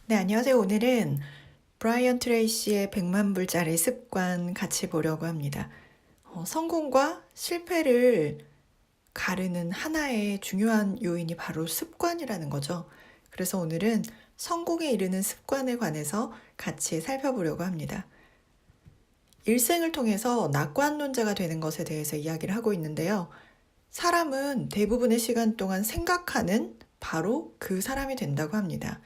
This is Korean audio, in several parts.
네, 안녕하세요. 오늘은 브라이언 트레이시의 100만 불짜리 습관 같이 보려고 합니다. 성공과 실패를 가르는 하나의 중요한 요인이 바로 습관이라는 거죠. 그래서 오늘은 성공에 이르는 습관에 관해서 같이 살펴보려고 합니다. 일생을 통해서 낙관론자가 되는 것에 대해서 이야기를 하고 있는데요. 사람은 대부분의 시간 동안 생각하는 바로 그 사람이 된다고 합니다.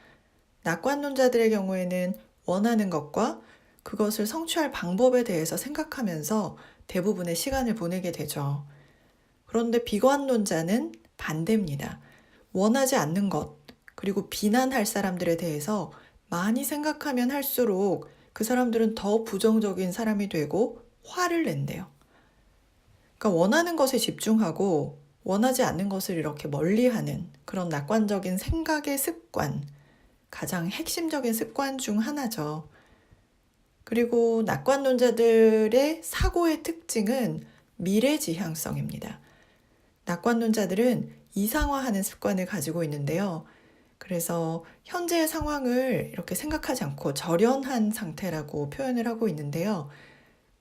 낙관론자들의 경우에는 원하는 것과 그것을 성취할 방법에 대해서 생각하면서 대부분의 시간을 보내게 되죠. 그런데 비관론자는 반대입니다. 원하지 않는 것, 그리고 비난할 사람들에 대해서 많이 생각하면 할수록 그 사람들은 더 부정적인 사람이 되고 화를 낸대요. 그러니까 원하는 것에 집중하고 원하지 않는 것을 이렇게 멀리하는 그런 낙관적인 생각의 습관, 가장 핵심적인 습관 중 하나죠. 그리고 낙관론자들의 사고의 특징은 미래지향성입니다. 낙관론자들은 이상화하는 습관을 가지고 있는데요. 그래서 현재의 상황을 이렇게 생각하지 않고 절연한 상태라고 표현을 하고 있는데요.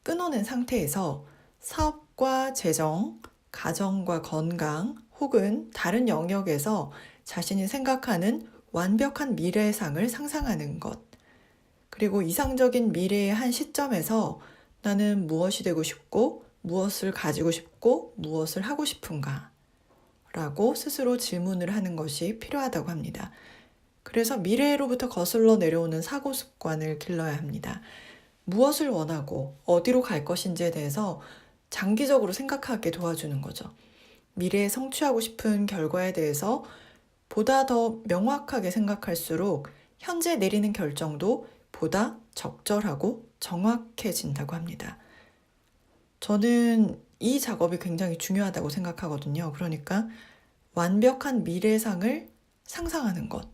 끊어낸 상태에서 사업과 재정, 가정과 건강 혹은 다른 영역에서 자신이 생각하는 완벽한 미래상을 상상하는 것. 그리고 이상적인 미래의 한 시점에서 나는 무엇이 되고 싶고, 무엇을 가지고 싶고, 무엇을 하고 싶은가? 라고 스스로 질문을 하는 것이 필요하다고 합니다. 그래서 미래로부터 거슬러 내려오는 사고 습관을 길러야 합니다. 무엇을 원하고 어디로 갈 것인지에 대해서 장기적으로 생각하게 도와주는 거죠. 미래에 성취하고 싶은 결과에 대해서 보다 더 명확하게 생각할수록 현재 내리는 결정도 보다 적절하고 정확해진다고 합니다. 저는 이 작업이 굉장히 중요하다고 생각하거든요. 그러니까 완벽한 미래상을 상상하는 것.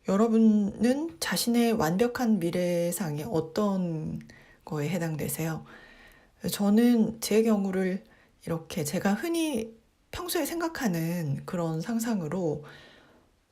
여러분은 자신의 완벽한 미래상이 어떤 거에 해당되세요? 저는 제 경우를 이렇게 제가 흔히 평소에 생각하는 그런 상상으로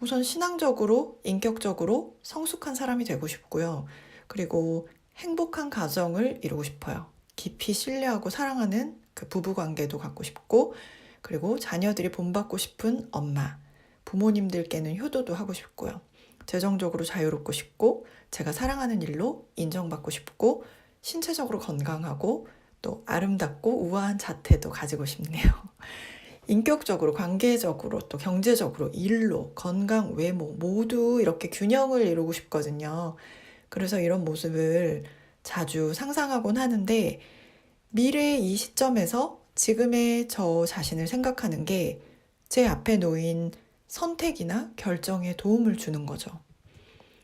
우선 신앙적으로, 인격적으로 성숙한 사람이 되고 싶고요. 그리고 행복한 가정을 이루고 싶어요. 깊이 신뢰하고 사랑하는 그 부부 관계도 갖고 싶고, 그리고 자녀들이 본받고 싶은 엄마, 부모님들께는 효도도 하고 싶고요. 재정적으로 자유롭고 싶고, 제가 사랑하는 일로 인정받고 싶고, 신체적으로 건강하고, 또 아름답고 우아한 자태도 가지고 싶네요. 인격적으로, 관계적으로, 또 경제적으로, 일로, 건강, 외모 모두 이렇게 균형을 이루고 싶거든요. 그래서 이런 모습을 자주 상상하곤 하는데 미래의 이 시점에서 지금의 저 자신을 생각하는 게 제 앞에 놓인 선택이나 결정에 도움을 주는 거죠.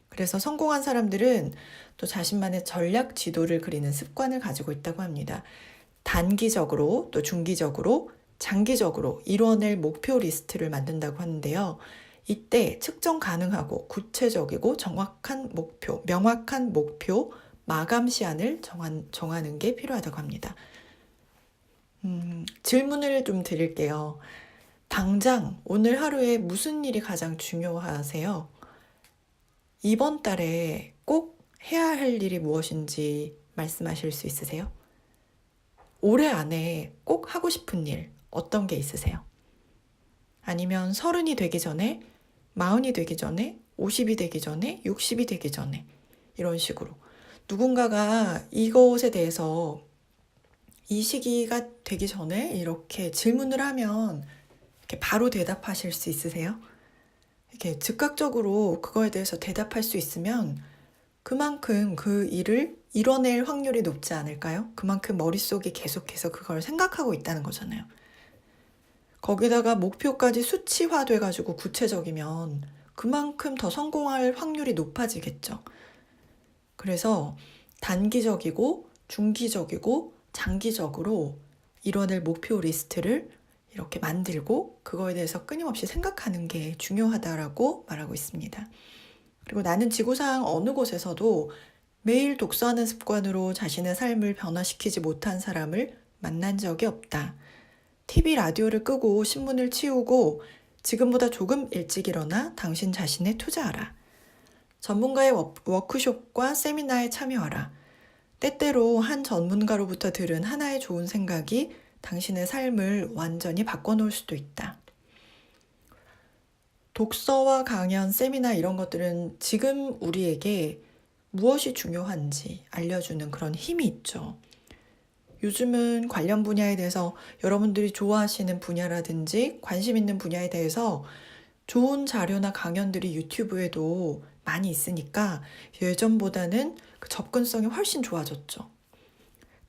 그래서 성공한 사람들은 또 자신만의 전략 지도를 그리는 습관을 가지고 있다고 합니다. 단기적으로 또 중기적으로 장기적으로 이뤄낼 목표 리스트를 만든다고 하는데요. 이때 측정 가능하고 구체적이고 정확한 목표, 명확한 목표, 마감 시한을 정하는 게 필요하다고 합니다. 질문을 좀 드릴게요. 당장 오늘 하루에 무슨 일이 가장 중요하세요? 이번 달에 꼭 해야 할 일이 무엇인지 말씀하실 수 있으세요? 올해 안에 꼭 하고 싶은 일 어떤 게 있으세요? 아니면 30이 되기 전에, 40이 되기 전에, 50이 되기 전에, 60이 되기 전에 이런 식으로 누군가가 이것에 대해서 이 시기가 되기 전에 이렇게 질문을 하면 이렇게 바로 대답하실 수 있으세요? 이렇게 즉각적으로 그거에 대해서 대답할 수 있으면 그만큼 그 일을 이뤄낼 확률이 높지 않을까요? 그만큼 머릿속에 계속해서 그걸 생각하고 있다는 거잖아요. 거기다가 목표까지 수치화돼가지고 구체적이면 그만큼 더 성공할 확률이 높아지겠죠. 그래서 단기적이고 중기적이고 장기적으로 이뤄낼 목표 리스트를 이렇게 만들고 그거에 대해서 끊임없이 생각하는 게 중요하다라고 말하고 있습니다. 그리고 나는 지구상 어느 곳에서도 매일 독서하는 습관으로 자신의 삶을 변화시키지 못한 사람을 만난 적이 없다. TV, 라디오를 끄고 신문을 치우고 지금보다 조금 일찍 일어나 당신 자신에 투자하라. 전문가의 워크숍과 세미나에 참여하라. 때때로 한 전문가로부터 들은 하나의 좋은 생각이 당신의 삶을 완전히 바꿔놓을 수도 있다. 독서와 강연, 세미나 이런 것들은 지금 우리에게 무엇이 중요한지 알려주는 그런 힘이 있죠. 요즘은 관련 분야에 대해서 여러분들이 좋아하시는 분야라든지 관심 있는 분야에 대해서 좋은 자료나 강연들이 유튜브에도 많이 있으니까 예전보다는 그 접근성이 훨씬 좋아졌죠.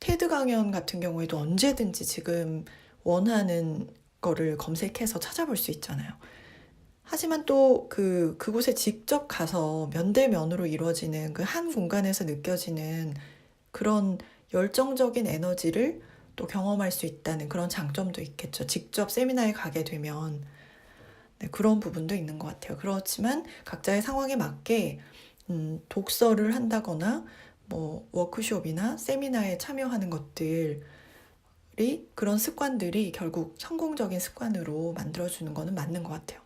테드 강연 같은 경우에도 언제든지 지금 원하는 거를 검색해서 찾아볼 수 있잖아요. 하지만 또 그곳에 직접 가서 면대면으로 이루어지는 그 한 공간에서 느껴지는 그런 열정적인 에너지를 또 경험할 수 있다는 그런 장점도 있겠죠. 직접 세미나에 가게 되면 네, 그런 부분도 있는 것 같아요. 그렇지만 각자의 상황에 맞게 독서를 한다거나 뭐 워크숍이나 세미나에 참여하는 것들이 그런 습관들이 결국 성공적인 습관으로 만들어주는 거는 맞는 것 같아요.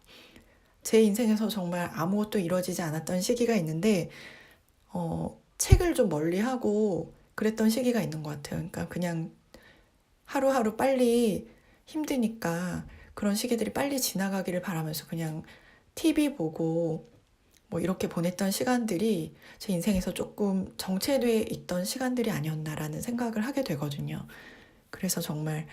제 인생에서 정말 아무것도 이루어지지 않았던 시기가 있는데 책을 좀 멀리하고 그랬던 시기가 있는 것 같아요. 그러니까 그냥 하루하루 빨리 힘드니까 그런 시기들이 빨리 지나가기를 바라면서 그냥 TV 보고 뭐 이렇게 보냈던 시간들이 제 인생에서 조금 정체돼 있던 시간들이 아니었나라는 생각을 하게 되거든요. 그래서 정말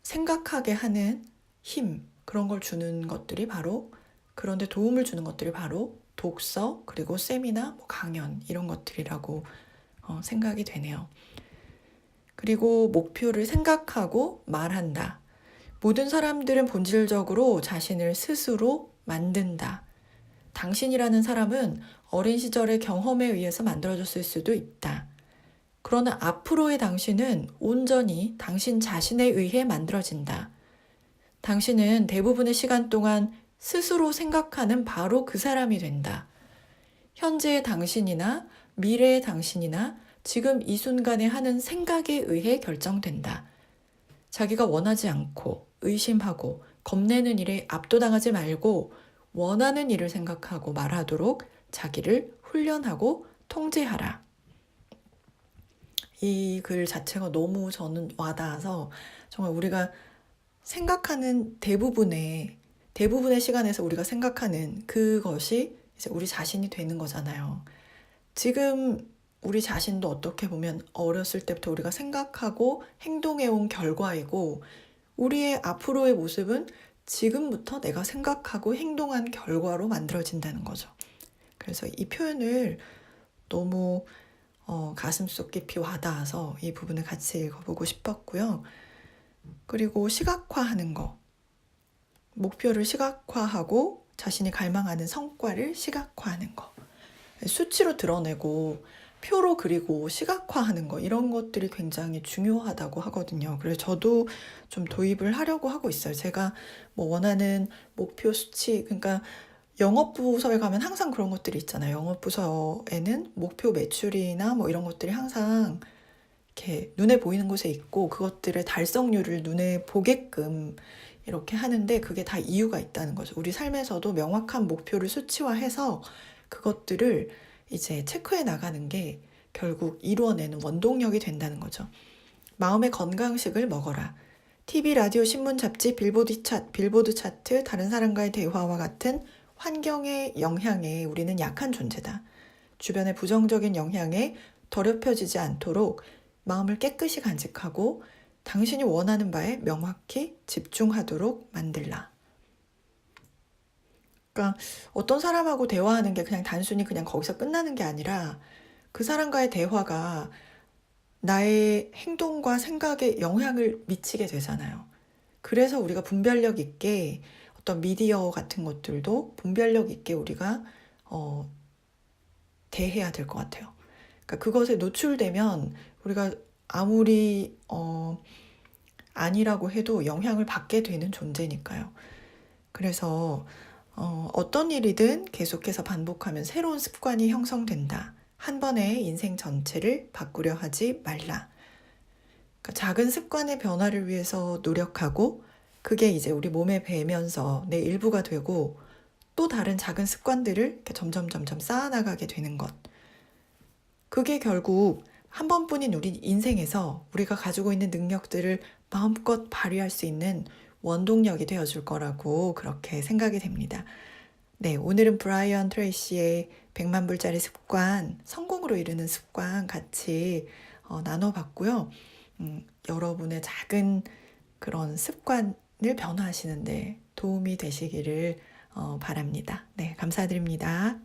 생각하게 하는 힘, 그런 걸 주는 것들이 바로, 그런데 도움을 주는 것들이 바로 독서, 그리고 세미나, 뭐 강연 이런 것들이라고 생각이 되네요. 그리고 목표를 생각하고 말한다. 모든 사람들은 본질적으로 자신을 스스로 만든다. 당신이라는 사람은 어린 시절의 경험에 의해서 만들어졌을 수도 있다. 그러나 앞으로의 당신은 온전히 당신 자신에 의해 만들어진다. 당신은 대부분의 시간 동안 스스로 생각하는 바로 그 사람이 된다. 현재의 당신이나 미래의 당신이나 지금 이 순간에 하는 생각에 의해 결정된다. 자기가 원하지 않고 의심하고 겁내는 일에 압도당하지 말고 원하는 일을 생각하고 말하도록 자기를 훈련하고 통제하라. 이 글 자체가 너무 저는 와닿아서 정말 우리가 생각하는 대부분의 시간에서 우리가 생각하는 그것이 이제 우리 자신이 되는 거잖아요. 지금 우리 자신도 어떻게 보면 어렸을 때부터 우리가 생각하고 행동해온 결과이고 우리의 앞으로의 모습은 지금부터 내가 생각하고 행동한 결과로 만들어진다는 거죠. 그래서 이 표현을 너무 가슴속 깊이 와닿아서 이 부분을 같이 읽어보고 싶었고요. 그리고 시각화하는 거. 목표를 시각화하고 자신이 갈망하는 성과를 시각화하는 거. 수치로 드러내고 표로 그리고 시각화하는 거 이런 것들이 굉장히 중요하다고 하거든요. 그래서 저도 좀 도입을 하려고 하고 있어요. 제가 뭐 원하는 목표 수치, 그러니까 영업부서에 가면 항상 그런 것들이 있잖아요. 영업부서에는 목표 매출이나 뭐 이런 것들이 항상 이렇게 눈에 보이는 곳에 있고 그것들의 달성률을 눈에 보게끔 이렇게 하는데 그게 다 이유가 있다는 거죠. 우리 삶에서도 명확한 목표를 수치화해서 그것들을 이제 체크해 나가는 게 결국 이루어내는 원동력이 된다는 거죠. 마음의 건강식을 먹어라. TV, 라디오, 신문, 잡지, 빌보드 차트, 다른 사람과의 대화와 같은 환경의 영향에 우리는 약한 존재다. 주변의 부정적인 영향에 더럽혀지지 않도록 마음을 깨끗이 간직하고 당신이 원하는 바에 명확히 집중하도록 만들라. 그러니까 어떤 사람하고 대화하는 게 그냥 단순히 그냥 거기서 끝나는 게 아니라 그 사람과의 대화가 나의 행동과 생각에 영향을 미치게 되잖아요. 그래서 우리가 분별력 있게 어떤 미디어 같은 것들도 분별력 있게 우리가 대해야 될 것 같아요. 그러니까 그것에 노출되면 우리가 아무리 아니라고 해도 영향을 받게 되는 존재니까요. 그래서 어떤 일이든 계속해서 반복하면 새로운 습관이 형성된다. 한 번에 인생 전체를 바꾸려 하지 말라. 그러니까 작은 습관의 변화를 위해서 노력하고 그게 이제 우리 몸에 배면서 내 일부가 되고 또 다른 작은 습관들을 이렇게 점점 쌓아나가게 되는 것. 그게 결국 한 번뿐인 우리 인생에서 우리가 가지고 있는 능력들을 마음껏 발휘할 수 있는 원동력이 되어줄 거라고 그렇게 생각이 됩니다. 네, 오늘은 브라이언 트레이시의 100만 불짜리 습관, 성공으로 이루는 습관 같이 나눠봤고요. 여러분의 작은 그런 습관을 변화하시는데 도움이 되시기를 바랍니다. 네, 감사드립니다.